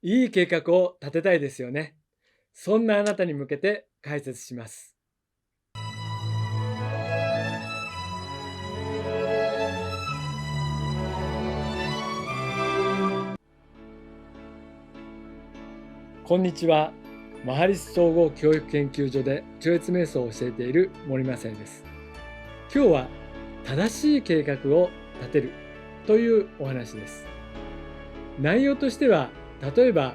いい計画を立てたいですよね。そんなあなたに向けて解説します。こんにちは。マハリス総合教育研究所で超越瞑想を教えている森正也です。今日は正しい計画を立てるというお話です。内容としては、例えば、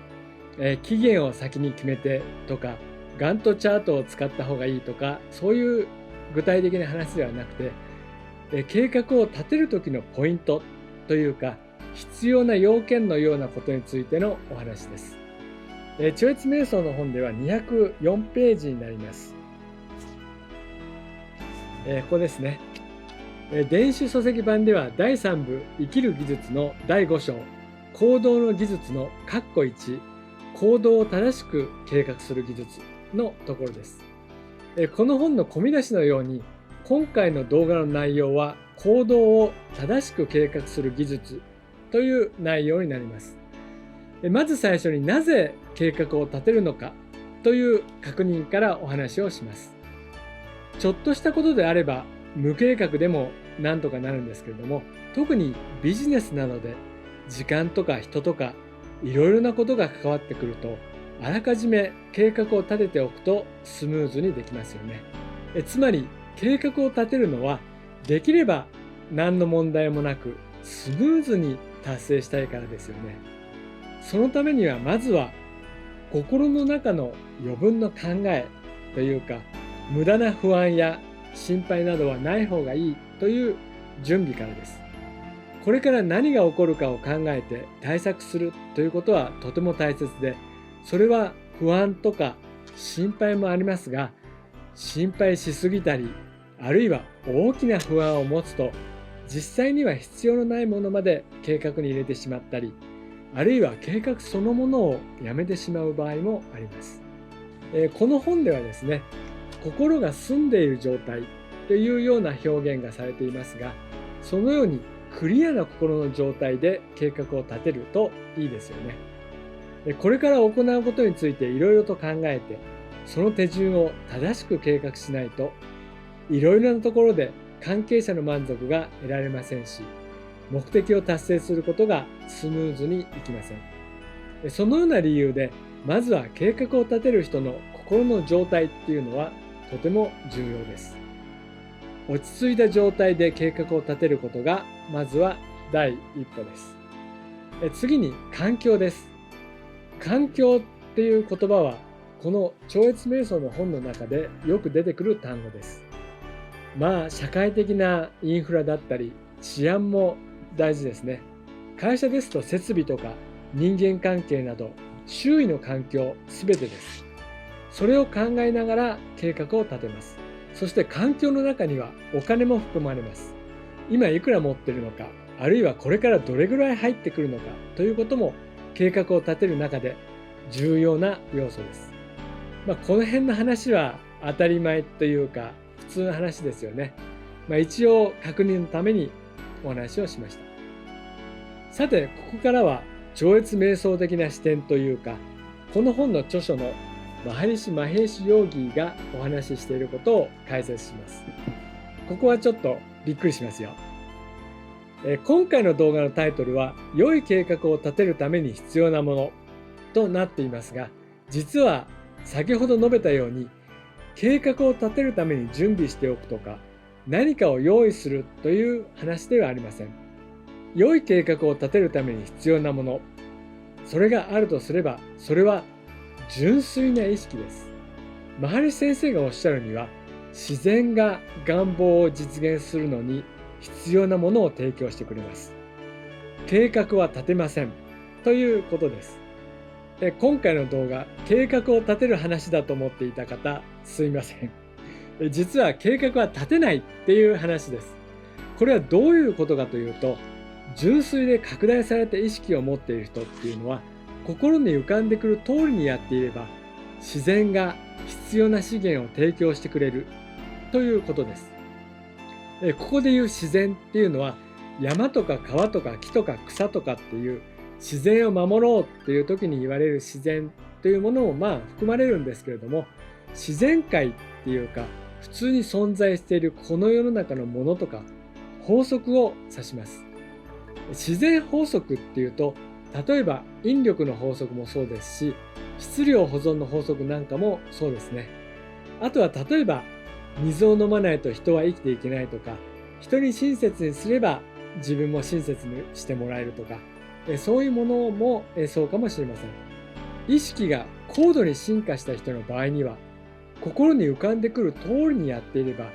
期限を先に決めてとか、ガントチャートを使った方がいいとか、そういう具体的な話ではなくて、計画を立てる時のポイントというか、必要な要件のようなことについてのお話です。超越瞑想の本では204ページになります。ここですね。電子書籍版では第3部生きる技術の第5章行動の技術の括弧1行動を正しく計画する技術のところです。この本の込み出しのように今回の動画の内容は行動を正しく計画する技術という内容になります。まず最初になぜ計画を立てるのかという確認からお話をします。ちょっとしたことであれば無計画でもなんとかなるんですけれども、特にビジネスなので時間とか人とかいろいろなことが関わってくると、あらかじめ計画を立てておくとスムーズにできますよね。つまり計画を立てるのはできれば何の問題もなくスムーズに達成したいからですよね。そのためにはまずは心の中の余分な考えというか、無駄な不安や心配などはない方がいいという準備からです。これから何が起こるかを考えて対策するということはとても大切で、それは不安とか心配もありますが、心配しすぎたり、あるいは大きな不安を持つと、実際には必要のないものまで計画に入れてしまったり、あるいは計画そのものをやめてしまう場合もあります。この本ではですね、心が澄んでいる状態というような表現がされていますが、そのようにクリアな心の状態で計画を立てるといいですよね。これから行うことについていろいろと考えて、その手順を正しく計画しないと、いろいろなところで関係者の満足が得られませんし、目的を達成することがスムーズにいきません。そのような理由で、まずは計画を立てる人の心の状態っていうのはとても重要です。落ち着いた状態で計画を立てることがまずは第一歩です。次に環境です。環境っていう言葉はこの超越瞑想の本の中でよく出てくる単語です。社会的なインフラだったり治安も大事ですね。会社ですと設備とか人間関係など周囲の環境すべてです。それを考えながら計画を立てます。そして環境の中にはお金も含まれます。今いくら持っているのか、あるいはこれからどれぐらい入ってくるのかということも計画を立てる中で重要な要素です。この辺の話は当たり前というか普通の話ですよね。一応確認のためにお話をしました。さて、ここからは超越瞑想的な視点というか、この本の著書のマハリシ・マヘーシ・ヨーギーがお話ししていることを解説します。ここはちょっとびっくりしますよ。今回の動画のタイトルは良い計画を立てるために必要なものとなっていますが、実は先ほど述べたように計画を立てるために準備しておくとか何かを用意するという話ではありません。良い計画を立てるために必要なもの、それがあるとすればそれは純粋な意識です。マハリシ先生がおっしゃるには、自然が願望を実現するのに必要なものを提供してくれます。計画は立てませんということです。今回の動画、計画を立てる話だと思っていた方、すいません。実は計画は立てないっていう話です。これはどういうことかというと、純粋で拡大された意識を持っている人っていうのは、心に浮かんでくる通りにやっていれば、自然が必要な資源を提供してくれるということです。ここでいう自然っていうのは、山とか川とか木とか草とかっていう自然を守ろうっていう時に言われる自然というものも含まれるんですけれども、自然界っていうか普通に存在しているこの世の中のものとか法則を指します。自然法則っていうと、例えば引力の法則もそうですし、質量保存の法則なんかもそうですね。あとは例えば水を飲まないと人は生きていけないとか、人に親切にすれば自分も親切にしてもらえるとか、そういうものもそうかもしれません。意識が高度に進化した人の場合には、心に浮かんでくる通りにやっていれば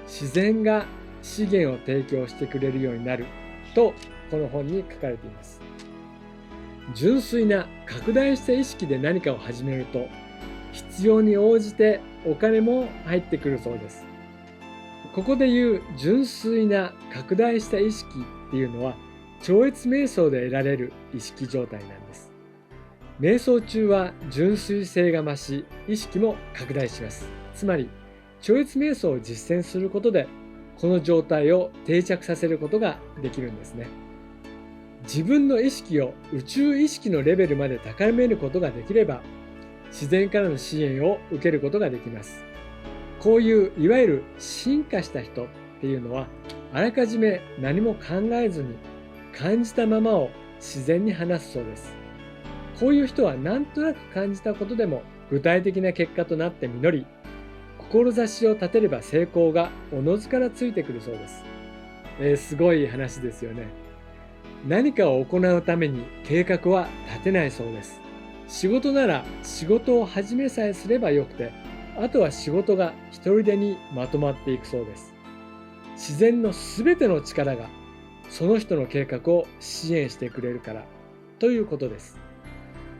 自然が資源を提供してくれるようになると、この本に書かれています。純粋な拡大した意識で何かを始めると、必要に応じてお金も入ってくるそうです。ここで言う純粋な拡大した意識っていうのは、超越瞑想で得られる意識状態なんです。瞑想中は純粋性が増し、意識も拡大します。つまり、超越瞑想を実践することで、この状態を定着させることができるんですね。自分の意識を宇宙意識のレベルまで高めることができれば、自然からの支援を受けることができます。こういういわゆる進化した人っていうのは、あらかじめ何も考えずに感じたままを自然に話すそうです。こういう人は何となく感じたことでも具体的な結果となって実り、志を立てれば成功がおのずからついてくるそうです。すごい話ですよね。何かを行うために計画は立てないそうです。仕事なら仕事を始めさえすればよくて、あとは仕事が一人でにまとまっていくそうです。自然のすべての力がその人の計画を支援してくれるからということです。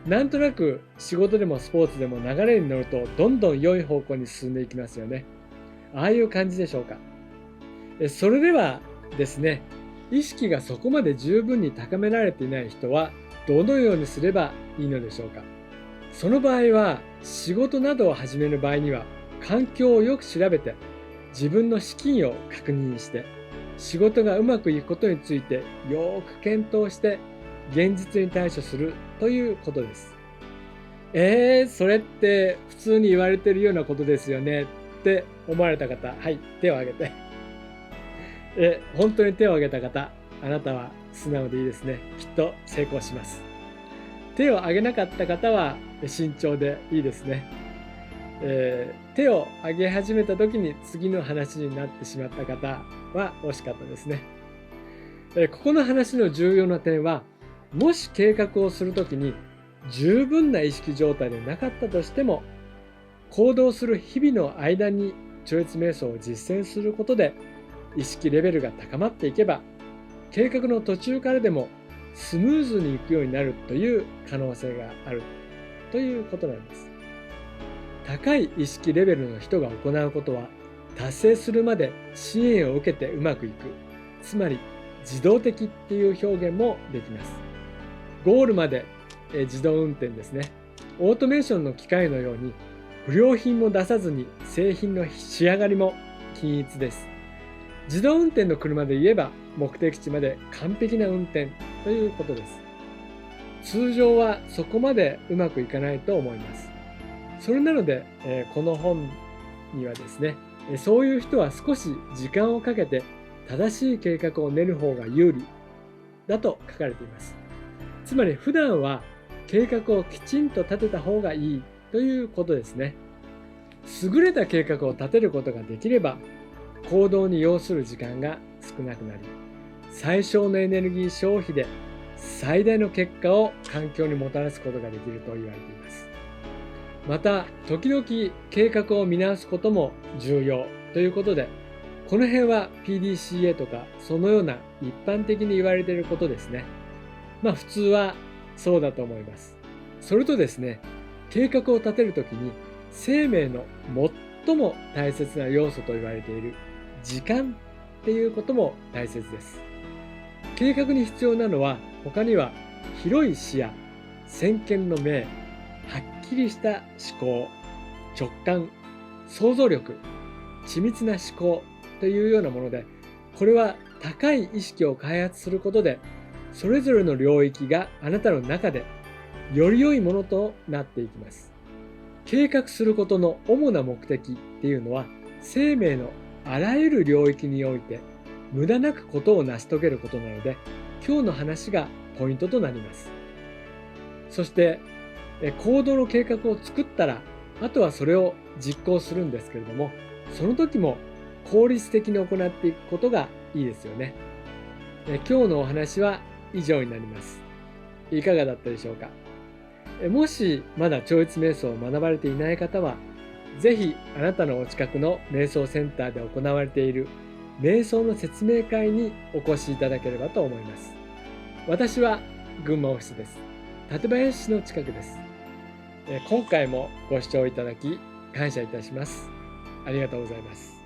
なんとなく仕事でもスポーツでも流れに乗るとどんどん良い方向に進んでいきますよね。ああいう感じでしょうか。それではですね、意識がそこまで十分に高められていない人はどのようにすればいいのでしょうか。その場合は、仕事などを始める場合には環境をよく調べて、自分の資金を確認して、仕事がうまくいくことについてよく検討して現実に対処するということです。それって普通に言われているようなことですよねって思われた方、はい、手を挙げて。本当に手を挙げた方、あなたは素直でいいですね。きっと成功します。手を挙げなかった方は慎重でいいですね。手を挙げ始めた時に次の話になってしまった方は惜しかったですね。ここの話の重要な点は、もし計画をするときに十分な意識状態でなかったとしても、行動する日々の間に超越瞑想を実践することで意識レベルが高まっていけば、計画の途中からでもスムーズにいくようになるという可能性があるということなんです。高い意識レベルの人が行うことは、達成するまで支援を受けてうまくいく、つまり自動的っていう表現もできます。ゴールまで自動運転ですね。オートメーションの機械のように不良品も出さずに製品の仕上がりも均一です。自動運転の車で言えば目的地まで完璧な運転ということです。通常はそこまでうまくいかないと思います。それなので、この本にはですね、そういう人は少し時間をかけて正しい計画を練る方が有利だと書かれています。つまり普段は計画をきちんと立てた方がいいということですね。優れた計画を立てることができれば、行動に要する時間が少なくなり、最小のエネルギー消費で最大の結果を環境にもたらすことができると言われています。また、時々計画を見直すことも重要ということで、この辺は PDCA とかそのような一般的に言われていることですね。普通はそうだと思います。それとですね、計画を立てるときに生命の最も大切な要素と言われている時間っていうことも大切です。計画に必要なのは他には広い視野、先見の明、はっきりした思考、直感、想像力、緻密な思考というようなもので、これは高い意識を開発することでそれぞれの領域があなたの中でより良いものとなっていきます。計画することの主な目的っていうのは、生命のあらゆる領域において無駄なくことを成し遂げることなので、今日の話がポイントとなります。そして行動の計画を作ったら、あとはそれを実行するんですけれども、その時も効率的に行っていくことがいいですよね。今日のお話は以上になります。いかがだったでしょうか。もしまだ超越瞑想を学ばれていない方は、ぜひあなたのお近くの瞑想センターで行われている瞑想の説明会にお越しいただければと思います。私は群馬オフィスです。館林市の近くです。今回もご視聴いただき感謝いたします。ありがとうございます。